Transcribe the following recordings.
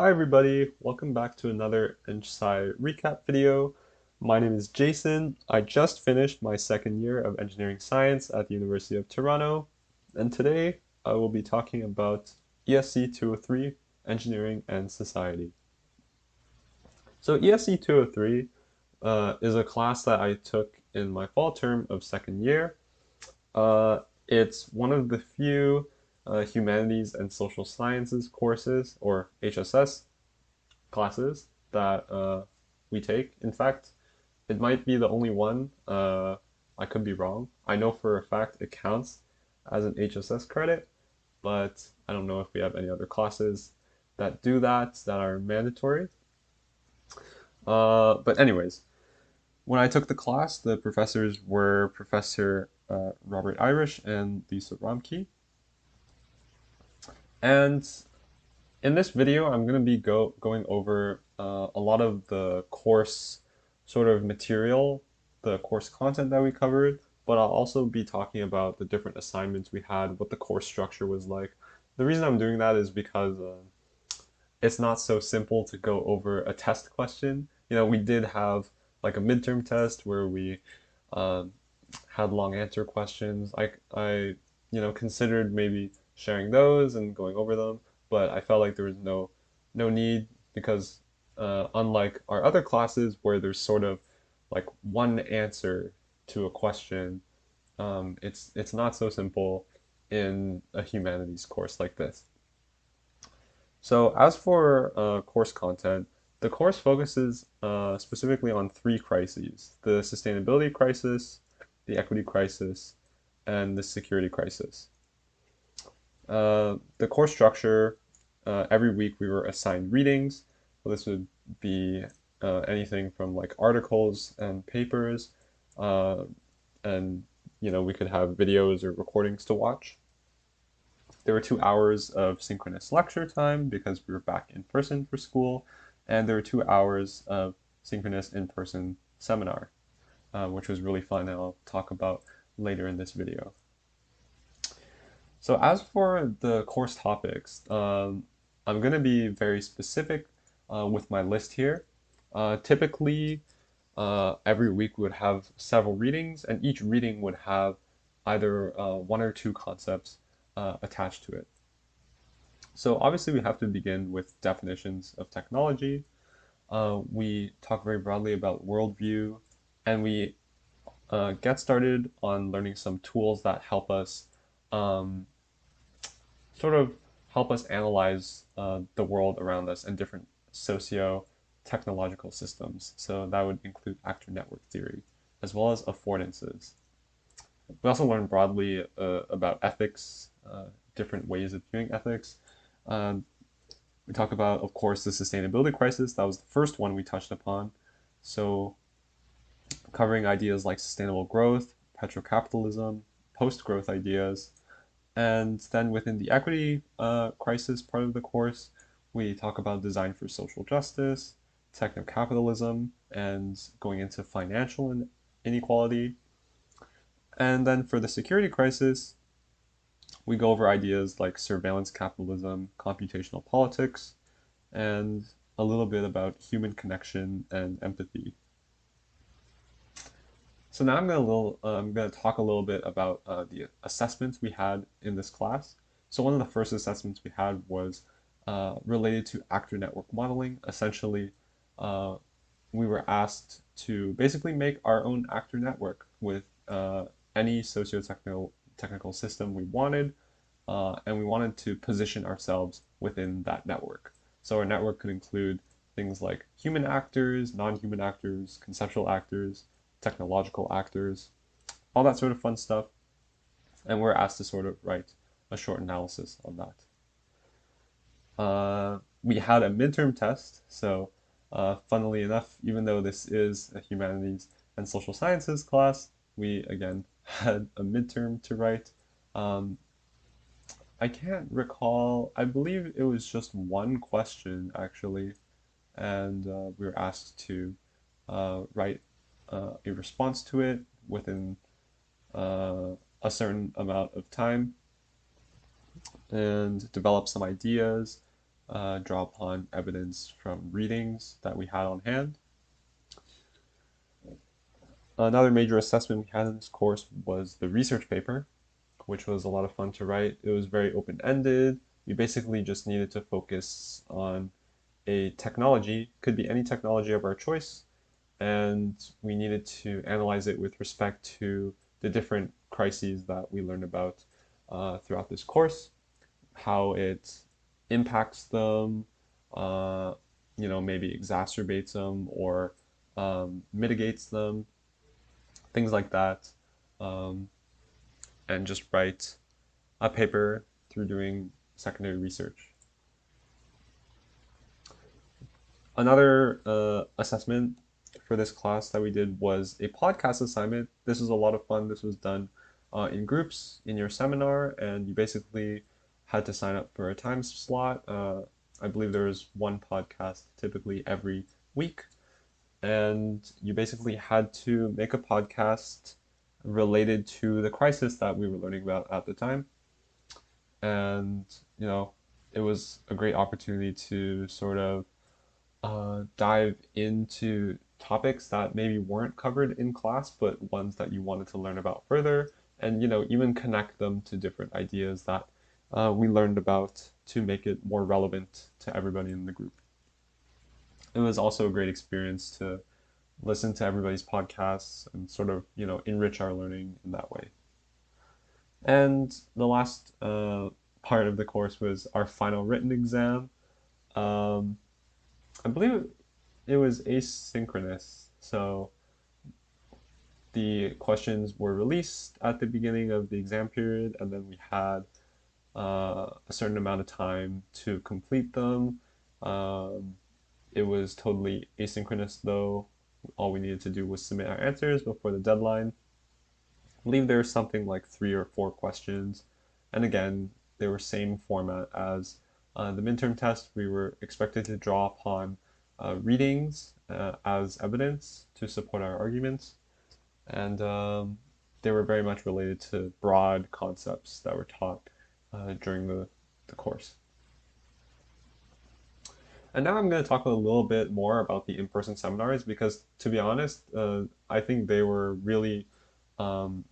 Hi everybody, welcome back to another Engsci recap video. My name is Jason. I just finished my second year of engineering science at the University of Toronto, and today I will be talking about ESC203, Engineering and Society. So ESC203 is a class that I took in my fall term of second year. It's one of the few humanities and social sciences courses, or HSS, classes that we take. In fact, it might be the only one. I could be wrong. I know for a fact it counts as an HSS credit, but I don't know if we have any other classes that do that are mandatory. But anyways, when I took the class, the professors were Professor Robert Irish and Lisa Romkey. And in this video, I'm going to be going over a lot of the course sort of material, the course content that we covered, but I'll also be talking about the different assignments we had, what the course structure was like. The reason I'm doing that is because it's not so simple to go over a test question. You know, we did have like a midterm test where we um, had long answer questions. I considered maybe sharing those and going over them, but I felt like there was no need because unlike our other classes where there's sort of like one answer to a question, it's not so simple in a humanities course like this. So as for course content, the course focuses specifically on three crises: the sustainability crisis, the equity crisis, and the security crisis. The course structure, every week we were assigned readings. So this would be anything from like articles and papers, uh, and we could have videos or recordings to watch. There were 2 hours of synchronous lecture time because we were back in person for school, and there were 2 hours of synchronous in-person seminar, which was really fun, and I'll talk about later in this video. So as for the course topics, I'm going to be very specific with my list here. Typically, every week we would have several readings, and each reading would have either one or two concepts attached to it. So obviously we have to begin with definitions of technology. We talk very broadly about worldview, and we get started on learning some tools that help us um, sort of help us analyze the world around us and different socio-technological systems. So that would include actor network theory, as well as affordances. We also learn broadly about ethics, different ways of viewing ethics. Um, we talk about, of course, the sustainability crisis. That was the first one we touched upon. So covering ideas like sustainable growth, petrocapitalism, post-growth ideas. And then within the equity crisis part of the course, we talk about design for social justice, techno-capitalism, and going into financial inequality. And then for the security crisis, we go over ideas like surveillance capitalism, computational politics, and a little bit about human connection and empathy. So now I'm gonna talk a little bit about the assessments we had in this class. So one of the first assessments we had was related to actor network modeling. Essentially, uh, we were asked to basically make our own actor network with any socio-technical system we wanted, and we wanted to position ourselves within that network. So our network could include things like human actors, non-human actors, conceptual actors, technological actors, all that sort of fun stuff. And we're asked to sort of write a short analysis on that. We had a midterm test, so funnily enough, even though this is a humanities and social sciences class, we again had a midterm to write. Um, I can't recall. I believe it was just one question actually, and we were asked to write a response to it within uh, a certain amount of time and develop some ideas draw upon evidence from readings that we had on hand. Another major assessment we had in this course was the research paper, which was a lot of fun to write. It was very open-ended. We basically just needed to focus on a technology, could be any technology of our choice, and we needed to analyze it with respect to the different crises that we learned about throughout this course, how it impacts them, uh, maybe exacerbates them or mitigates them, things like that, um, and just write a paper through doing secondary research. Another assessment for this class that we did was a podcast assignment. This was a lot of fun. This was done in groups in your seminar, and you basically had to sign up for a time slot. I believe there was one podcast typically every week, and you basically had to make a podcast related to the crisis that we were learning about at the time. And, you know, it was a great opportunity to sort of dive into topics that maybe weren't covered in class, but ones that you wanted to learn about further, and even connect them to different ideas that we learned about to make it more relevant to everybody in the group. It was also a great experience to listen to everybody's podcasts and sort of enrich our learning in that way. And the last part of the course was our final written exam. Um, I believe it was asynchronous. So the questions were released at the beginning of the exam period, and then we had a certain amount of time to complete them. Um, it was totally asynchronous, though. All we needed to do was submit our answers before the deadline. I believe there's something like 3 or 4 questions. And again, they were same format as the midterm test. We were expected to draw upon readings as evidence to support our arguments. And they were very much related to broad concepts that were taught during the course. And now I'm going to talk a little bit more about the in-person seminars because, to be honest, I think they were really um,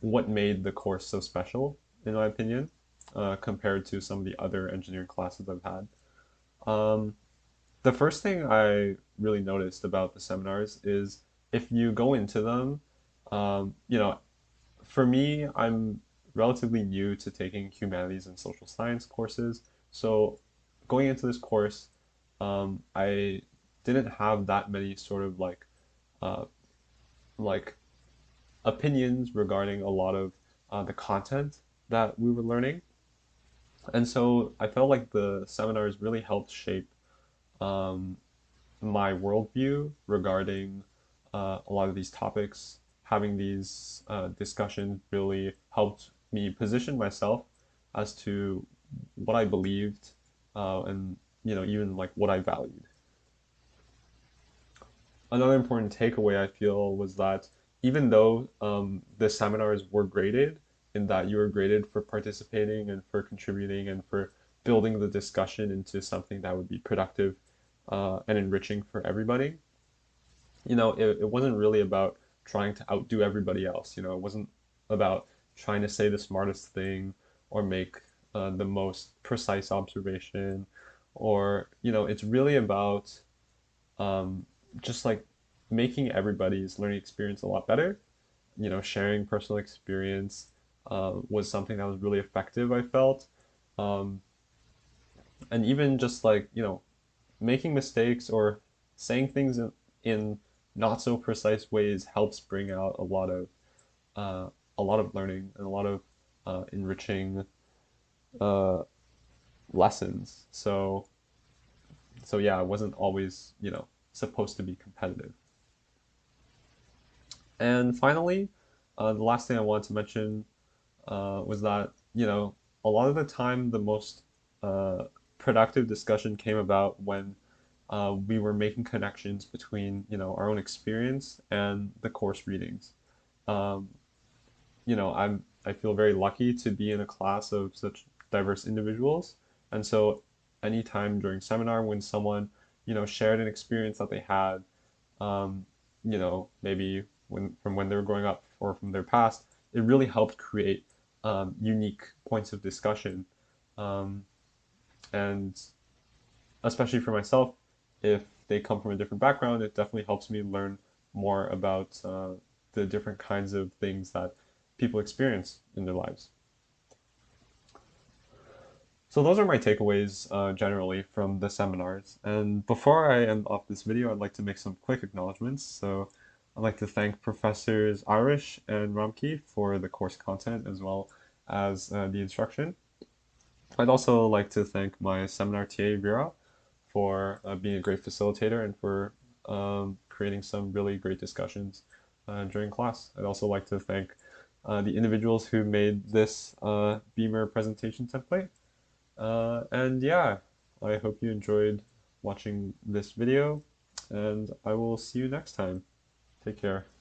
what made the course so special, in my opinion, compared to some of the other engineering classes I've had. Um, the first thing I really noticed about the seminars is if you go into them, you know, for me, I'm relatively new to taking humanities and social science courses. So going into this course, I didn't have that many sort of uh, like opinions regarding a lot of the content that we were learning. And so I felt like the seminars really helped shape um, my worldview regarding a lot of these topics. Having these discussions really helped me position myself as to what I believed and even like what I valued. Another important takeaway I feel was that even though the seminars were graded, in that you were graded for participating and for contributing and for building the discussion into something that would be productive and enriching for everybody, it wasn't really about trying to outdo everybody else. It wasn't about trying to say the smartest thing or make the most precise observation, or it's really about um, just like making everybody's learning experience a lot better. Sharing personal experience was something that was really effective, I felt. Um, and even just like, making mistakes or saying things in not so precise ways helps bring out uh, a lot of learning and a lot of enriching uh, lessons. So yeah, I wasn't always, supposed to be competitive. And finally, the last thing I wanted to mention was that, a lot of the time the most uh, productive discussion came about when we were making connections between, our own experience and the course readings. Um, I feel very lucky to be in a class of such diverse individuals, and so any time during seminar when someone, shared an experience that they had, um, maybe from when they were growing up or from their past, it really helped create unique points of discussion. Um, and especially for myself, if they come from a different background, it definitely helps me learn more about the different kinds of things that people experience in their lives. So those are my takeaways generally from the seminars. And before I end off this video, I'd like to make some quick acknowledgements. So I'd like to thank Professors Irish and Romkey for the course content as well as the instruction. I'd also like to thank my seminar TA, Vera, for being a great facilitator and for creating some really great discussions during class. I'd also like to thank the individuals who made this Beamer presentation template. And yeah, I hope you enjoyed watching this video, and I will see you next time. Take care.